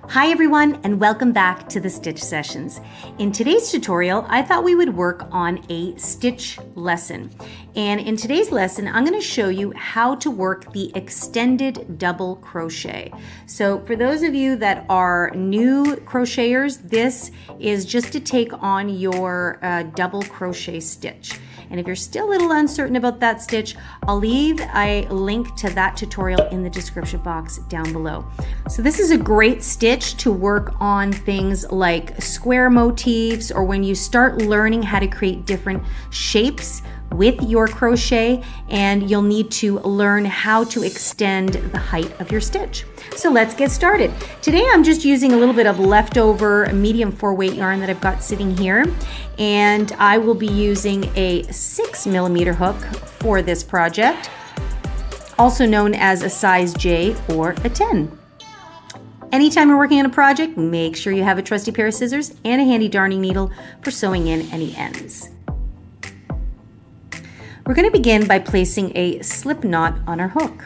Hi everyone, and welcome back to the Stitch Sessions. In today's tutorial, I thought we would work on a stitch lesson. And in today's lesson, I'm going to show you how to work the extended double crochet. So for those of you that are new crocheters, this is just to take on your double crochet stitch. And if you're still a little uncertain about that stitch, I'll leave a link to that tutorial in the description box down below. So this is a great stitch to work on things like square motifs, or when you start learning how to create different shapes with your crochet, and you'll need to learn how to extend the height of your stitch. So let's get started. Today I'm just using a little bit of leftover medium 4-weight yarn that I've got sitting here, and I will be using a 6mm hook for this project, also known as a size J or a 10. Anytime you're working on a project, make sure you have a trusty pair of scissors and a handy darning needle for sewing in any ends. We're going to begin by placing a slip knot on our hook.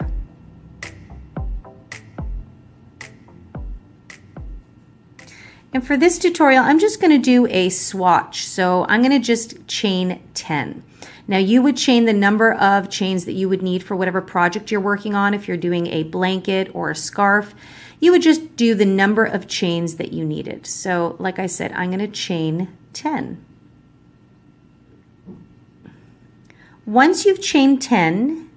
And for this tutorial, I'm just going to do a swatch. So I'm going to just chain 10. Now you would chain the number of chains that you would need for whatever project you're working on. If you're doing a blanket or a scarf, you would just do the number of chains that you needed. So like I said, I'm going to chain 10. Once you've chained 10,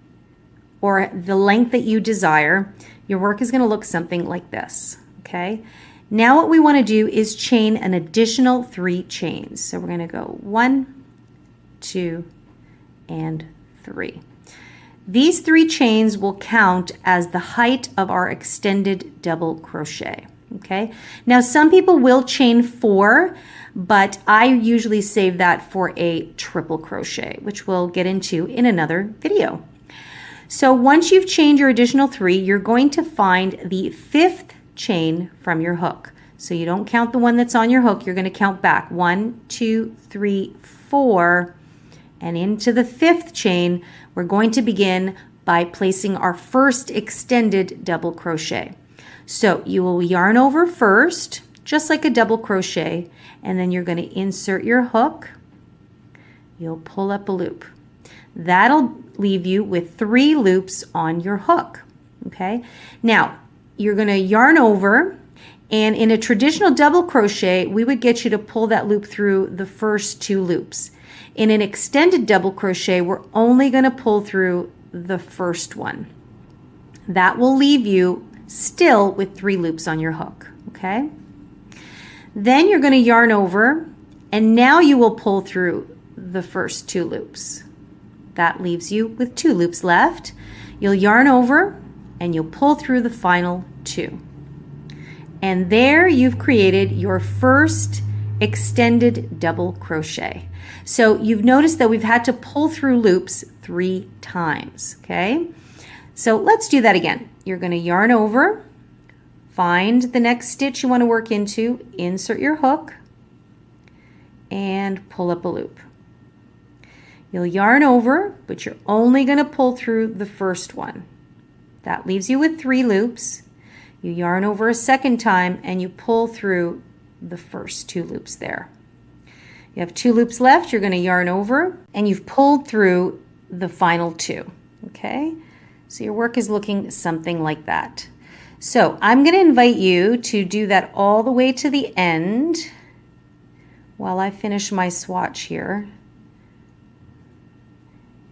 or the length that you desire, your work is going to look something like this, okay? Now what we want to do is chain an additional 3 chains. So we're going to go 1, 2, and 3. These 3 chains will count as the height of our extended double crochet, okay? Now some people will chain 4, but I usually save that for a triple crochet, which we'll get into in another video. So once you've chained your additional 3, you're going to find the 5th chain from your hook. So you don't count the one that's on your hook, you're going to count back 1, 2, 3, 4, and into the 5th chain, we're going to begin by placing our first extended double crochet. So you will yarn over first, just like a double crochet, and then you're going to insert your hook. You'll pull up a loop. That'll leave you with 3 loops on your hook, okay? Now, you're going to yarn over, and in a traditional double crochet, we would get you to pull that loop through the first 2 loops. In an extended double crochet, we're only going to pull through the first one. That will leave you still with 3 loops on your hook, okay? Then you're going to yarn over, and now you will pull through the first 2 loops. That leaves you with 2 loops left. You'll yarn over, and you'll pull through the final 2. And there you've created your first extended double crochet. So you've noticed that we've had to pull through loops 3 times, okay? So let's do that again. You're going to yarn over, find the next stitch you want to work into, insert your hook, and pull up a loop. You'll yarn over, but you're only going to pull through the first one. That leaves you with 3 loops. You yarn over a second time, and you pull through the first 2 loops there. You have 2 loops left, you're going to yarn over, and you've pulled through the final 2, okay? So your work is looking something like that. So I'm going to invite you to do that all the way to the end while I finish my swatch here.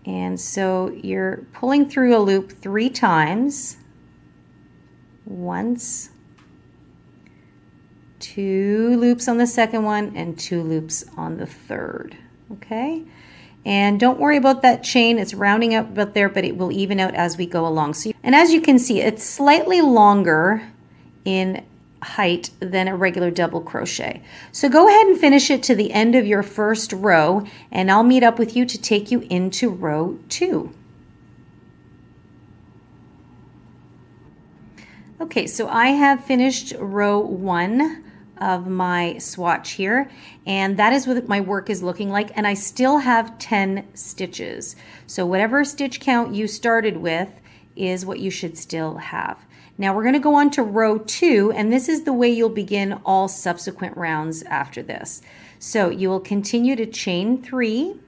And so you're pulling through a loop 3 times. Once, 2 loops on the second one, and 2 loops on the third, okay? And don't worry about that chain, it's rounding up about there, but it will even out as we go along. So, and as you can see, it's slightly longer in height than a regular double crochet. So go ahead and finish it to the end of your first row, and I'll meet up with you to take you into row 2. Okay, so I have finished row 1 of my swatch here, and that is what my work is looking like, and I still have 10 stitches. So whatever stitch count you started with is what you should still have. Now we're going to go on to row 2, and this is the way you'll begin all subsequent rounds after this. So you will continue to chain 3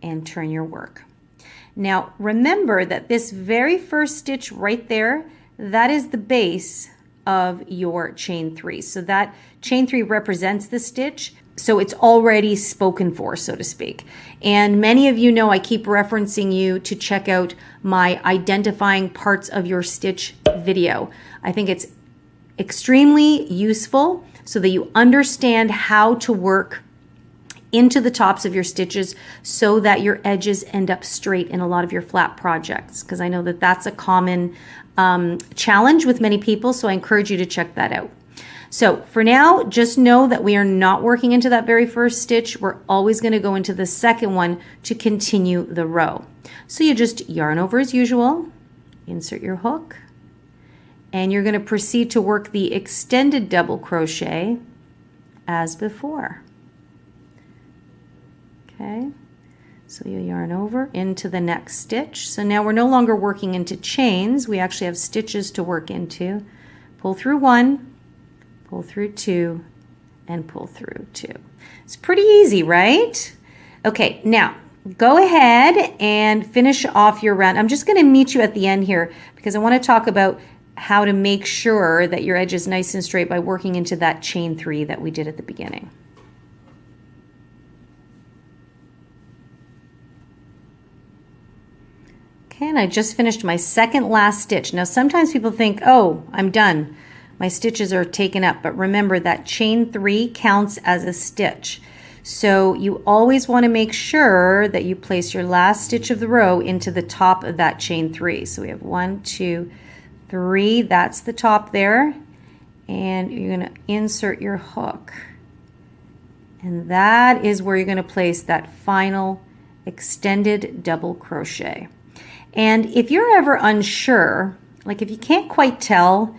and turn your work. Now remember that this very first stitch right there, that is the base of your chain 3. So that chain 3 represents the stitch, so it's already spoken for, so to speak. And many of you know I keep referencing you to check out my identifying parts of your stitch video. I think it's extremely useful so that you understand how to work into the tops of your stitches so that your edges end up straight in a lot of your flat projects, because I know that that's a common challenge with many people, so I encourage you to check that out. So for now, just know that we are not working into that very first stitch. We're always going to go into the second one to continue the row. So you just yarn over as usual, insert your hook, and you're going to proceed to work the extended double crochet as before. Okay, so you yarn over into the next stitch. So now we're no longer working into chains. We actually have stitches to work into. Pull through 1, pull through 2, and pull through 2. It's pretty easy, right? Okay, now go ahead and finish off your round. I'm just going to meet you at the end here because I want to talk about how to make sure that your edge is nice and straight by working into that chain 3 that we did at the beginning. And I just finished my second last stitch. Now sometimes people think, oh, I'm done. My stitches are taken up, but remember that chain 3 counts as a stitch. So you always want to make sure that you place your last stitch of the row into the top of that chain 3. So we have 1, 2, 3, that's the top there. And you're going to insert your hook. And that is where you're going to place that final extended double crochet. And if you're ever unsure, like if you can't quite tell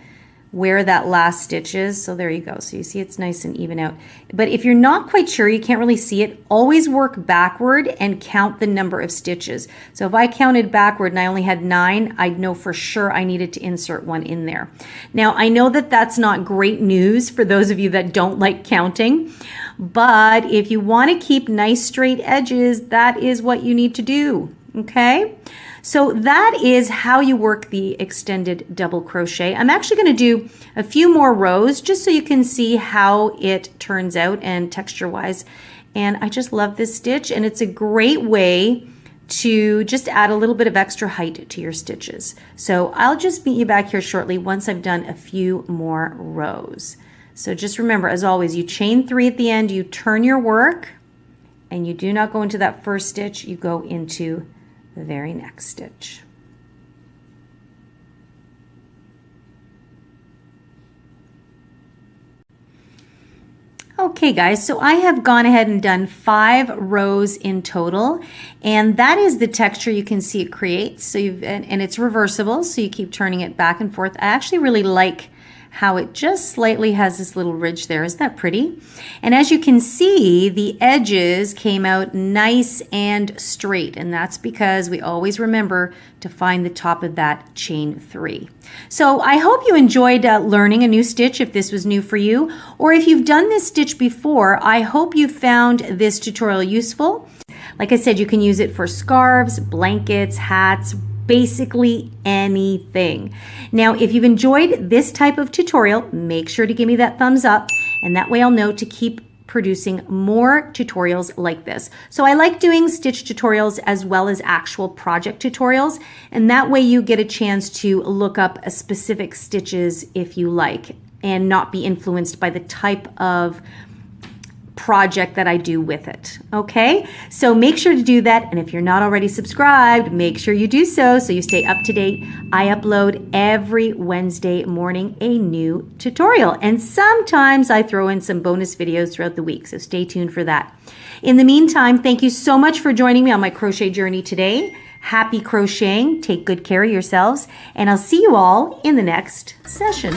where that last stitch is, so there you go. So you see it's nice and even out. But if you're not quite sure, you can't really see it, always work backward and count the number of stitches. So if I counted backward and I only had 9, I'd know for sure I needed to insert 1 in there. Now I know that that's not great news for those of you that don't like counting, but if you want to keep nice straight edges, that is what you need to do, okay? So that is how you work the extended double crochet. I'm actually going to do a few more rows just so you can see how it turns out and texture wise. And I just love this stitch, and it's a great way to just add a little bit of extra height to your stitches. So I'll just meet you back here shortly once I've done a few more rows. So just remember, as always, you chain 3 at the end, you turn your work, and you do not go into that first stitch, you go into the very next stitch. Okay guys, so I have gone ahead and done 5 rows in total, and that is the texture you can see it creates. So and it's reversible, so you keep turning it back and forth. I actually really like how it just slightly has this little ridge there. Isn't that pretty? And as you can see, the edges came out nice and straight, and that's because we always remember to find the top of that chain 3. So I hope you enjoyed learning a new stitch if this was new for you, or if you've done this stitch before, I hope you found this tutorial useful. Like I said, you can use it for scarves, blankets, hats, basically anything. Now, if you've enjoyed this type of tutorial, make sure to give me that thumbs up, and that way I'll know to keep producing more tutorials like this. So I like doing stitch tutorials as well as actual project tutorials, and that way you get a chance to look up a specific stitches if you like and not be influenced by the type of project that I do with it. Okay, so make sure to do that, and if you're not already subscribed, make sure you do so you stay up to date. I upload every Wednesday morning a new tutorial, and sometimes I throw in some bonus videos throughout the week, so stay tuned for that. In the meantime, thank you so much for joining me on my crochet journey today. Happy crocheting, take good care of yourselves, and I'll see you all in the next session.